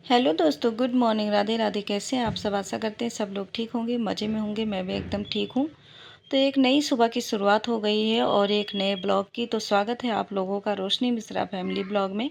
Hello दोस्तों, good morning. Radhe Radhe. कैसे हैं आप सब? आशा करते हैं सब लोग ठीक होंगे, मज़े में होंगे। मैं भी एकदम ठीक हूँ। तो एक नई सुबह की शुरुआत हो गई है और एक नए ब्लॉग की। तो स्वागत है आप लोगों का रोशनी मिश्रा फैमिली ब्लॉग में।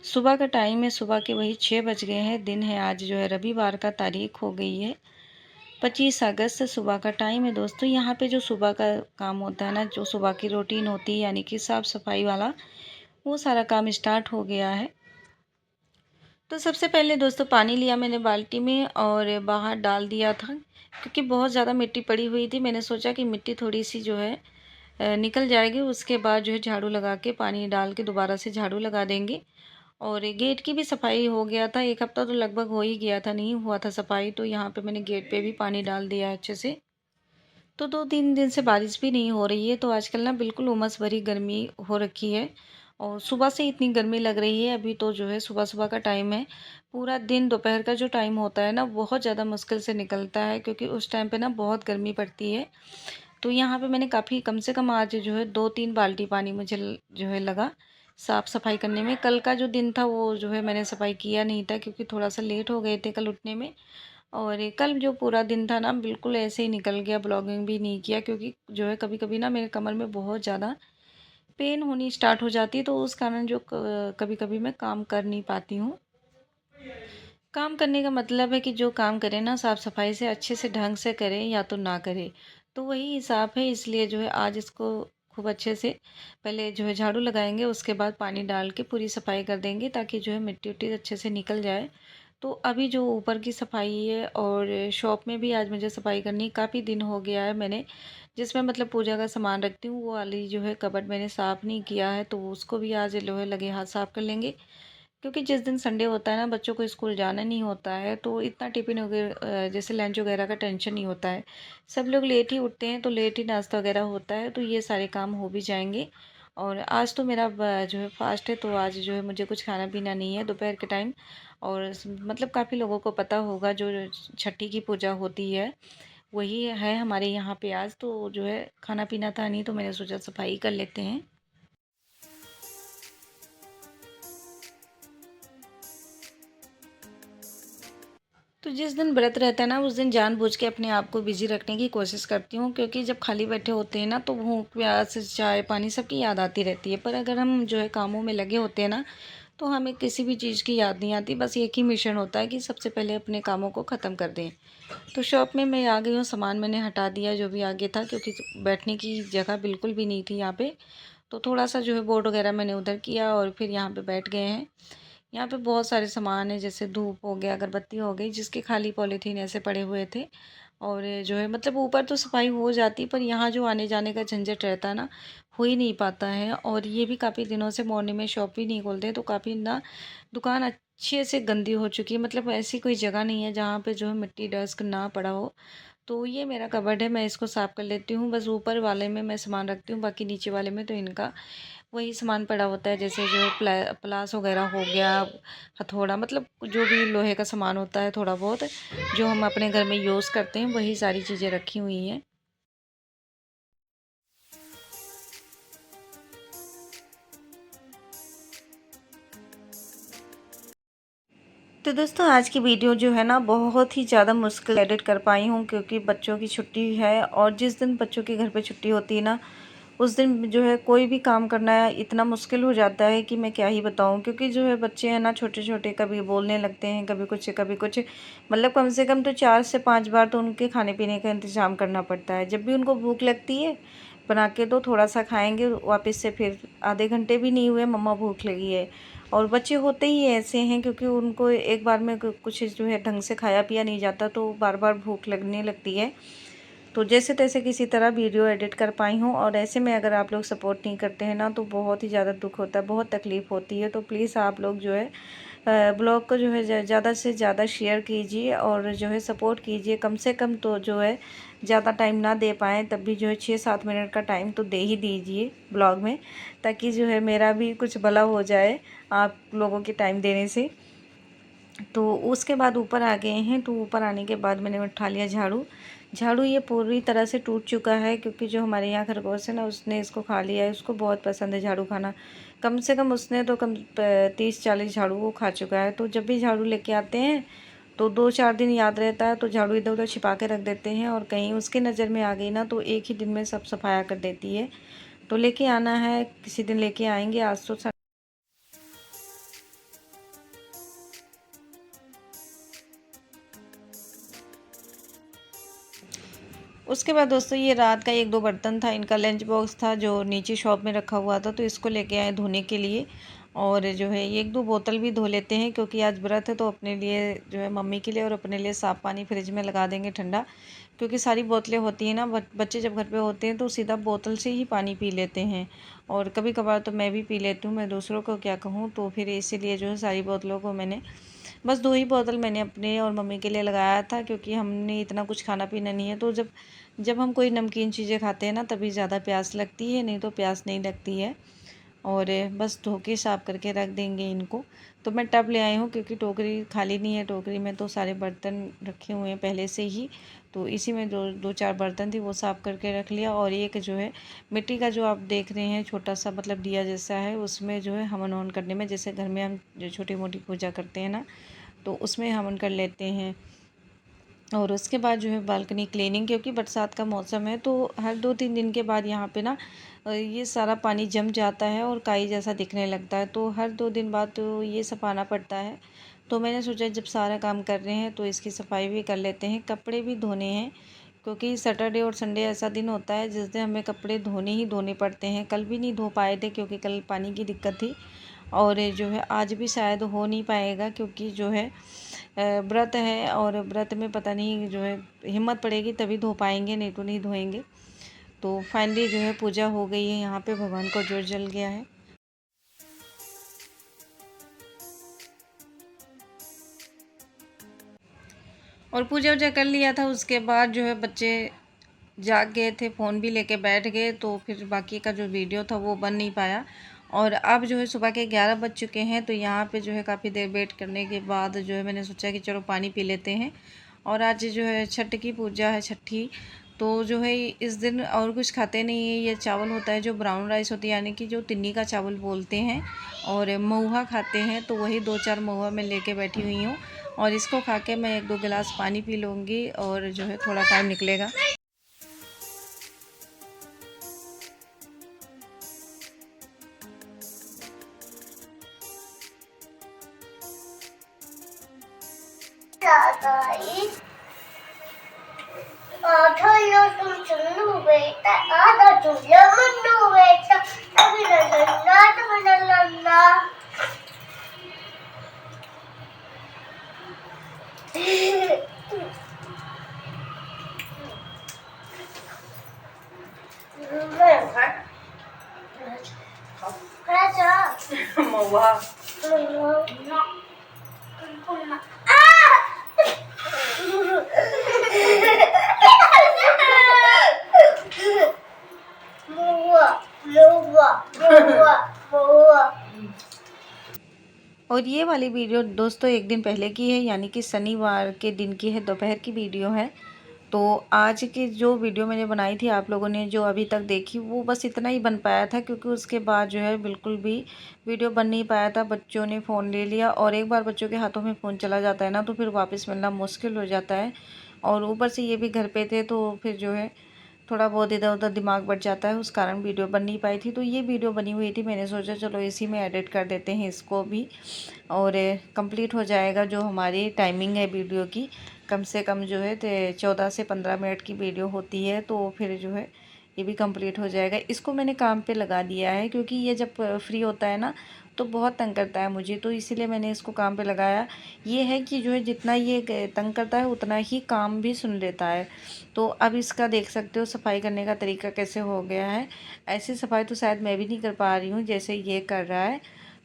सुबह का टाइम है, सुबह के वही 6 बज गए हैं। दिन है आज जो है रविवार का, तारीख हो गई है 25 अगस्त। सुबह का टाइम है दोस्तों। यहाँ पे जो सुबह का काम होता है ना, जो सुबह की रूटीन होती है यानी कि साफ़ सफाई वाला, वो सारा काम स्टार्ट हो गया है। तो सबसे पहले दोस्तों पानी लिया मैंने बाल्टी में और बाहर डाल दिया था, क्योंकि बहुत ज़्यादा मिट्टी पड़ी हुई थी। मैंने सोचा कि मिट्टी थोड़ी सी जो है निकल जाएगी, उसके बाद जो है झाड़ू लगा के पानी डाल के दोबारा से झाड़ू लगा देंगे। और ये गेट की भी सफाई हो गया था, एक हफ्ता तो लगभग हो ही गया था, नहीं हुआ था सफाई। तो यहाँ पे मैंने गेट पे भी पानी डाल दिया है अच्छे से। तो 2-3 दिन से बारिश भी नहीं हो रही है, तो आजकल ना बिल्कुल उमस भरी गर्मी हो रखी है। और सुबह से इतनी गर्मी लग रही है। अभी तो जो है सुबह सुबह का टाइम है। पूरा दिन दोपहर का जो टाइम होता है ना, बहुत ज़्यादा मुश्किल से निकलता है, क्योंकि उस टाइम पे ना बहुत गर्मी पड़ती है। तो यहाँ पे मैंने काफ़ी कम से कम आज जो है 2-3 बाल्टी पानी मुझे जो है लगा साफ़ सफाई करने में। कल का जो दिन था वो जो है मैंने सफाई किया नहीं था, क्योंकि थोड़ा सा लेट हो गए थे कल उठने में। और ये कल जो पूरा दिन था ना, बिल्कुल ऐसे ही निकल गया, ब्लॉगिंग भी नहीं किया, क्योंकि जो है कभी कभी ना मेरे कमर में बहुत ज़्यादा पेन होनी स्टार्ट हो जाती है। तो उस कारण जो कभी कभी मैं काम कर नहीं पाती हूँ। काम करने का मतलब है कि जो काम करें ना, साफ़ सफाई से अच्छे से ढंग से करें या तो ना करें। तो वही हिसाब है, इसलिए जो है आज इसको खूब अच्छे से पहले जो है झाड़ू लगाएंगे, उसके बाद पानी डाल के पूरी सफाई कर देंगे, ताकि जो है मिट्टी उट्टी अच्छे से निकल जाए। तो अभी जो ऊपर की सफाई है और शॉप में भी आज मुझे सफाई करनी, काफ़ी दिन हो गया है मैंने जिसमें मतलब पूजा का सामान रखती हूँ, वो वाली जो है कबर्ड मैंने साफ़ नहीं किया है। तो उसको भी आज जो है लगे हाथ साफ़ कर लेंगे, क्योंकि जिस दिन संडे होता है ना, बच्चों को स्कूल जाना नहीं होता है, तो इतना टिफ़िन वगैरह जैसे लंच वगैरह का टेंशन नहीं होता है। सब लोग लेट ही उठते हैं, तो लेट ही नाश्ता वगैरह होता है, तो ये सारे काम हो भी जाएंगे। और आज तो मेरा जो है फास्ट है, तो आज जो है मुझे कुछ खाना पीना नहीं है दोपहर के टाइम। और मतलब काफ़ी लोगों को पता होगा, जो छठी की पूजा होती है वही है हमारे यहाँ पे आज। तो जो है खाना पीना था नहीं, तो मैंने सोचा सफाई कर लेते हैं। तो जिस दिन व्रत रहता है ना, उस दिन जानबूझ के अपने आप को बिजी रखने की कोशिश करती हूँ, क्योंकि जब खाली बैठे होते हैं ना, तो भूख प्यास चाय पानी सबकी याद आती रहती है। पर अगर हम जो है कामों में लगे होते हैं ना, तो हमें किसी भी चीज़ की याद नहीं आती। बस एक ही मिशन होता है कि सबसे पहले अपने कामों को ख़त्म कर दें। तो शॉप में मैं आ गई हूँ, सामान मैंने हटा दिया जो भी आगे था, क्योंकि बैठने की जगह बिल्कुल भी नहीं थी यहाँ पे। तो थोड़ा सा जो है बोर्ड वगैरह मैंने उधर किया और फिर यहाँ पे बैठ गए हैं। यहाँ पे बहुत सारे सामान है, जैसे धूप हो गया, अगरबत्ती हो गई, जिसके खाली पॉलीथीन ऐसे पड़े हुए थे। और ये जो है मतलब ऊपर तो सफाई हो जाती, पर यहाँ जो आने जाने का झंझट रहता है ना, हो ही नहीं पाता है। और ये भी काफ़ी दिनों से मॉर्निंग में शॉप भी नहीं खोलते, तो काफ़ी ना दुकान अच्छे से गंदी हो चुकी है। मतलब ऐसी कोई जगह नहीं है जहाँ पे जो है मिट्टी डस्ट ना पड़ा हो। तो ये मेरा कबर्ड है, मैं इसको साफ़ कर लेती हूँ। बस ऊपर वाले में मैं सामान रखती हूँ, बाकी नीचे वाले में तो इनका वही सामान पड़ा होता है, जैसे जो प्लास वगैरह हो गया, हथौड़ा, मतलब जो भी लोहे का सामान होता है थोड़ा बहुत, जो हम अपने घर में यूज़ करते हैं, वही सारी चीज़ें रखी हुई हैं। तो दोस्तों आज की वीडियो जो है ना, बहुत ही ज़्यादा मुश्किल एडिट कर पाई हूँ, क्योंकि बच्चों की छुट्टी है। और जिस दिन बच्चों के घर पे छुट्टी होती है ना, उस दिन जो है कोई भी काम करना इतना मुश्किल हो जाता है कि मैं क्या ही बताऊं। क्योंकि जो है बच्चे हैं ना छोटे छोटे, कभी बोलने लगते हैं, कभी कुछ कभी कुछ। मतलब कम से कम तो 4 से 5 बार तो उनके खाने पीने का इंतज़ाम करना पड़ता है। जब भी उनको भूख लगती है, बना के दो, थोड़ा सा खाएंगे, वापस से फिर आधे घंटे भी नहीं हुए, मम्मा भूख लगी है। और बच्चे होते ही ऐसे हैं, क्योंकि उनको एक बार में कुछ जो है ढंग से खाया पिया नहीं जाता, तो बार बार भूख लगने लगती है। तो जैसे तैसे किसी तरह वीडियो एडिट कर पाई हूँ। और ऐसे में अगर आप लोग सपोर्ट नहीं करते हैं ना, तो बहुत ही ज़्यादा दुख होता है, बहुत तकलीफ़ होती है। तो प्लीज़ आप लोग जो है ब्लॉग को जो है ज़्यादा से ज़्यादा शेयर कीजिए और जो है सपोर्ट कीजिए। कम से कम तो जो है ज़्यादा टाइम ना दे पाएँ, तब भी जो है 6-7 मिनट का टाइम तो दे ही दीजिए ब्लॉग में, ताकि जो है मेरा भी कुछ भला हो जाए आप लोगों के टाइम देने से। तो उसके बाद ऊपर आ गए हैं। तो ऊपर आने के बाद मैंने उठा लिया झाड़ू। झाड़ू ये पूरी तरह से टूट चुका है, क्योंकि जो हमारे यहाँ खरगोश है ना, उसने इसको खा लिया है। उसको बहुत पसंद है झाड़ू खाना। कम से कम उसने तो 30-40 झाड़ू वो खा चुका है। तो जब भी झाड़ू लेके आते हैं तो 2-4 दिन याद रहता है, तो झाड़ू इधर उधर छिपा के रख देते हैं, और कहीं उसकी नज़र में आ गई ना तो एक ही दिन में सब सफाया कर देती है। तो लेके आना है, किसी दिन लेके आएंगे। आज तो उसके बाद दोस्तों ये रात का 1-2 बर्तन था, इनका लंच बॉक्स था जो नीचे शॉप में रखा हुआ था, तो इसको लेके आए धोने के लिए। और जो है ये 1-2 बोतल भी धो लेते हैं, क्योंकि आज व्रत है, तो अपने लिए जो है, मम्मी के लिए और अपने लिए साफ़ पानी फ्रिज में लगा देंगे ठंडा। क्योंकि सारी बोतलें होती हैं ना, बच्चे जब घर पे होते हैं तो सीधा बोतल से ही पानी पी लेते हैं, और कभी कभार तो मैं भी पी लेती हूँ, मैं दूसरों को क्या कहूँ। तो फिर इसीलिए जो है सारी बोतलों को मैंने बस 2 ही बोतल मैंने अपने और मम्मी के लिए लगाया था, क्योंकि हमने इतना कुछ खाना पीना नहीं है। तो जब जब हम कोई नमकीन चीज़ें खाते हैं ना, तभी ज़्यादा प्यास लगती है, नहीं तो प्यास नहीं लगती है। और बस धो के साफ़ करके रख देंगे इनको। तो मैं टब ले आई हूँ, क्योंकि टोकरी खाली नहीं है। टोकरी में तो सारे बर्तन रखे हुए हैं पहले से ही, तो इसी में 2-4 बर्तन थी, वो साफ़ करके रख लिया। और एक जो है मिट्टी का, जो आप देख रहे हैं छोटा सा मतलब दिया जैसा है, उसमें जो है हवन ववन करने में, जैसे घर में हम जो छोटी मोटी पूजा करते हैं ना, तो उसमें हवन कर लेते हैं। और उसके बाद जो है बालकनी क्लीनिंग, क्योंकि बरसात का मौसम है, तो हर 2-3 दिन के बाद यहाँ पे ना ये सारा पानी जम जाता है और काई जैसा दिखने लगता है। तो हर 2 दिन बाद तो ये सफाना पड़ता है। तो मैंने सोचा जब सारा काम कर रहे हैं तो इसकी सफाई भी कर लेते हैं। कपड़े भी धोने हैं, क्योंकि सैटरडे और संडे ऐसा दिन होता है जिस दिन हमें कपड़े धोने ही धोने पड़ते हैं। कल भी नहीं धो पाए थे, क्योंकि कल पानी की दिक्कत थी, और जो है आज भी शायद हो नहीं पाएगा, क्योंकि जो है व्रत है, और व्रत में पता नहीं जो है हिम्मत पड़ेगी तभी धो पाएंगे, नहीं तो नहीं धोएंगे। तो फाइनली जो है पूजा हो गई है, यहाँ पे भगवान को जोत जल गया है। और पूजा वूजा कर लिया था। उसके बाद जो है बच्चे जाग गए थे, फ़ोन भी लेके बैठ गए, तो फिर बाकी का जो वीडियो था वो बन नहीं पाया। और अब जो है सुबह के 11 बज चुके हैं, तो यहाँ पे जो है काफ़ी देर वेट करने के बाद जो है मैंने सोचा कि चलो पानी पी लेते हैं। और आज जो है छठ की पूजा है, छठी। तो जो है इस दिन और कुछ खाते नहीं है। ये चावल होता है जो ब्राउन राइस होती है, यानी कि जो तिन्नी का चावल बोलते हैं, और महुआ खाते हैं। तो वही 2-4 महुआ मैं लेके बैठी हुई हूँ, और इसको खा के मैं 1-2 गिलास पानी पी लूँगी, और जो है थोड़ा टाइम निकलेगा। महुआ और ये वाली वीडियो दोस्तों एक दिन पहले की है, यानी कि शनिवार के दिन की है, दोपहर की वीडियो है। तो आज की जो वीडियो मैंने बनाई थी, आप लोगों ने जो अभी तक देखी, वो बस इतना ही बन पाया था, क्योंकि उसके बाद जो है बिल्कुल भी वीडियो बन नहीं पाया था। बच्चों ने फ़ोन ले लिया, और एक बार बच्चों के हाथों में फ़ोन चला जाता है ना, तो फिर वापस मिलना मुश्किल हो जाता है। और ऊपर से ये भी घर पे थे, तो फिर जो है थोड़ा बहुत इधर उधर दिमाग बढ़ जाता है, उस कारण वीडियो बन नहीं पाई थी। तो ये वीडियो बनी हुई थी, मैंने सोचा चलो इसी में एडिट कर देते हैं इसको भी, और कंप्लीट हो जाएगा जो हमारी टाइमिंग है वीडियो की। कम से कम जो है 14 से 15 मिनट की वीडियो होती है, तो फिर जो है ये भी कंप्लीट हो जाएगा। इसको मैंने काम पे लगा दिया है, क्योंकि ये जब फ्री होता है ना तो बहुत तंग करता है मुझे, तो इसीलिए मैंने इसको काम पे लगाया। ये है कि जो है जितना ये तंग करता है उतना ही काम भी सुन लेता है। तो अब इसका देख सकते हो सफाई करने का तरीका कैसे हो गया है। ऐसी सफाई तो शायद मैं भी नहीं कर पा रही हूँ जैसे ये कर रहा है।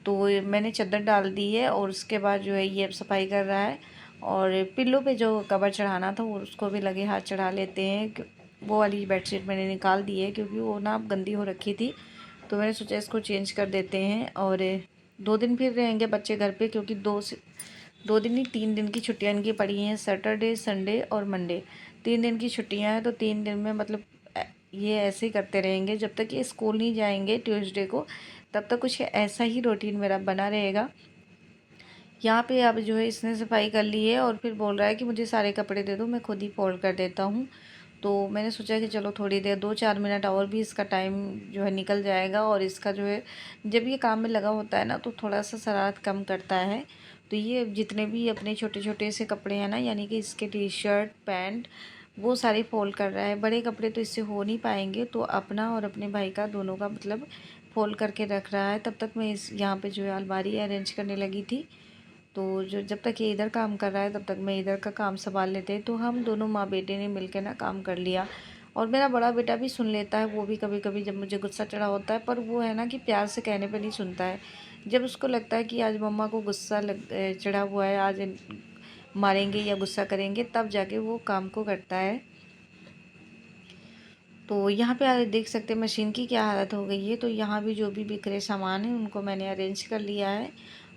तो मैंने चादर डाल दी है, और उसके बाद जो है ये अब सफाई कर रहा है। और पिल्लो पे जो कवर चढ़ाना था वो उसको भी लगे हाथ चढ़ा लेते हैं। वो वाली बेडशीट मैंने निकाल दी है, क्योंकि वो ना गंदी हो रखी थी, तो मैंने सोचा इसको चेंज कर देते हैं। और 2 दिन फिर रहेंगे बच्चे घर पे, क्योंकि 2 दिन नहीं 3 दिन की छुट्टियां इनकी पड़ी हैं, सैटरडे संडे और मंडे। 3 दिन की छुट्टियां हैं, तो 3 दिन में मतलब ये ऐसे ही करते रहेंगे जब तक ये स्कूल नहीं जाएंगे ट्यूसडे को, तब तक कुछ ऐसा ही रूटीन मेरा बना रहेगा। यहाँ पे अब जो है इसने सफाई कर ली है और फिर बोल रहा है कि मुझे सारे कपड़े दे दो, मैं खुद ही फोल्ड कर देता हूँ। तो मैंने सोचा कि चलो थोड़ी देर 2-4 मिनट और भी इसका टाइम जो है निकल जाएगा, और इसका जो है जब ये काम में लगा होता है ना तो थोड़ा सा शरारत कम करता है। तो ये जितने भी अपने छोटे छोटे से कपड़े हैं ना, यानी कि इसके टी शर्ट पैंट, वो सारे फोल्ड कर रहा है। बड़े कपड़े तो इससे हो नहीं पाएंगे, तो अपना और अपने भाई का दोनों का मतलब फोल्ड करके रख रहा है। तब तक मैं इस यहाँ पे जो है अलमारी अरेंज करने लगी थी। तो जो जब तक ये इधर काम कर रहा है तब तक मैं इधर का काम संभाल लेते हैं। तो हम दोनों माँ बेटे ने मिलकर ना काम कर लिया। और मेरा बड़ा बेटा भी सुन लेता है, वो भी कभी कभी जब मुझे गुस्सा चढ़ा होता है, पर वो है ना कि प्यार से कहने पे नहीं सुनता है। जब उसको लगता है कि आज मम्मा को गुस्सा चढ़ा हुआ है, आज मारेंगे या गुस्सा करेंगे, तब जाके वो काम को करता है। तो यहाँ पे आप देख सकते हैं मशीन की क्या हालत हो गई है। तो यहाँ भी जो भी बिखरे सामान हैं उनको मैंने अरेंज कर लिया है,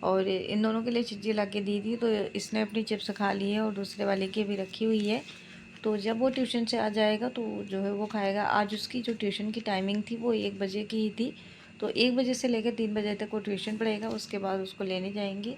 और इन दोनों के लिए चीज़ें ला के दी थी। तो इसने अपनी चिप्स खा ली है और दूसरे वाले की भी रखी हुई है। तो जब वो ट्यूशन से आ जाएगा तो जो है वो खाएगा। आज उसकी जो ट्यूशन की टाइमिंग थी वो 1 बजे की ही थी, तो 1 बजे से लेकर 3 बजे तक वो ट्यूशन पढ़ेगा, उसके बाद उसको लेने जाएंगे।